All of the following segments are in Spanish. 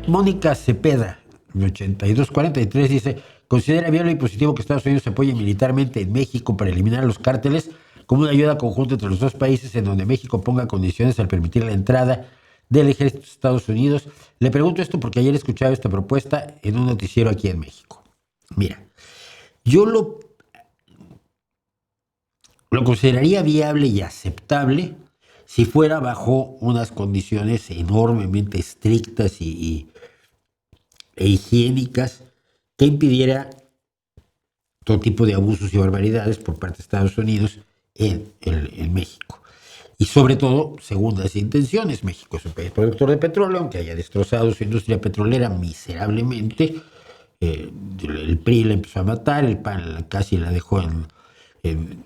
Mónica Cepeda, 8243, dice: considera viable y positivo que Estados Unidos apoye militarmente en México para eliminar a los cárteles como una ayuda conjunta entre los dos países, en donde México ponga condiciones al permitir la entrada del ejército de Estados Unidos. Le pregunto esto porque ayer escuchaba esta propuesta en un noticiero aquí en México. Mira, yo lo consideraría viable y aceptable si fuera bajo unas condiciones enormemente estrictas e higiénicas que impidiera todo tipo de abusos y barbaridades por parte de Estados Unidos en México. Y sobre todo, segundas intenciones. México es un país productor de petróleo, aunque haya destrozado su industria petrolera miserablemente. El PRI la empezó a matar, el PAN casi la dejó en, en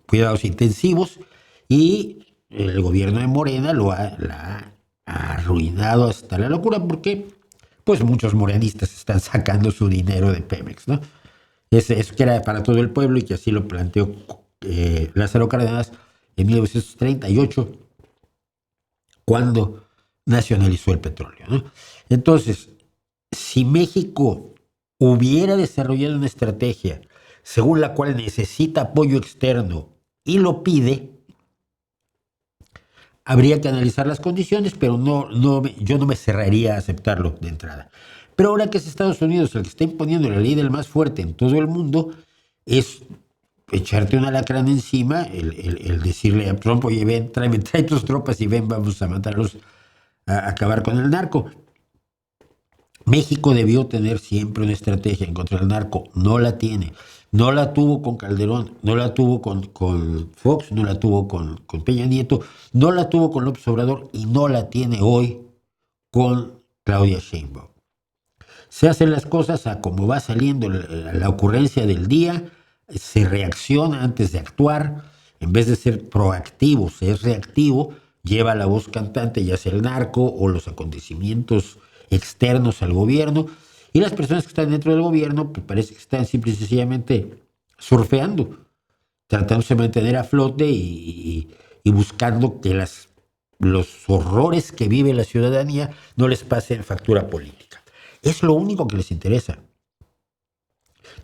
cuidados intensivos, y el gobierno de Morena la ha arruinado hasta la locura, porque pues muchos morenistas están sacando su dinero de Pemex, ¿no? Eso que era para todo el pueblo y que así lo planteó Lázaro Cárdenas en 1938, cuando nacionalizó el petróleo, ¿no? Entonces, si México hubiera desarrollado una estrategia según la cual necesita apoyo externo y lo pide, habría que analizar las condiciones, pero yo no me cerraría a aceptarlo de entrada. Pero ahora que es Estados Unidos el que está imponiendo la ley del más fuerte en todo el mundo, es echarte una alacrán encima, el decirle a Trump: oye, ven, trae tus tropas y ven, vamos a matarlos, a acabar con el narco. México debió tener siempre una estrategia en contra del narco, no la tiene. No la tuvo con Calderón, no la tuvo con Fox, no la tuvo con Peña Nieto, no la tuvo con López Obrador y no la tiene hoy con Claudia Sheinbaum. Se hacen las cosas a como va saliendo la ocurrencia del día, se reacciona antes de actuar, en vez de ser proactivo, se es reactivo, lleva la voz cantante, ya sea el narco o los acontecimientos externos al gobierno, y las personas que están dentro del gobierno pues parece que están simple y sencillamente surfeando, tratándose de mantener a flote y buscando que los horrores que vive la ciudadanía no les pasen factura política. Es lo único que les interesa.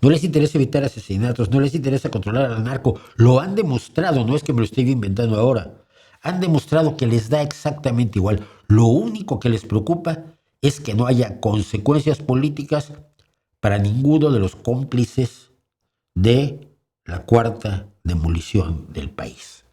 No les interesa evitar asesinatos, no les interesa controlar al narco. Lo han demostrado, no es que me lo estoy inventando ahora. Han demostrado que les da exactamente igual. Lo único que les preocupa es que no haya consecuencias políticas para ninguno de los cómplices de la cuarta demolición del país.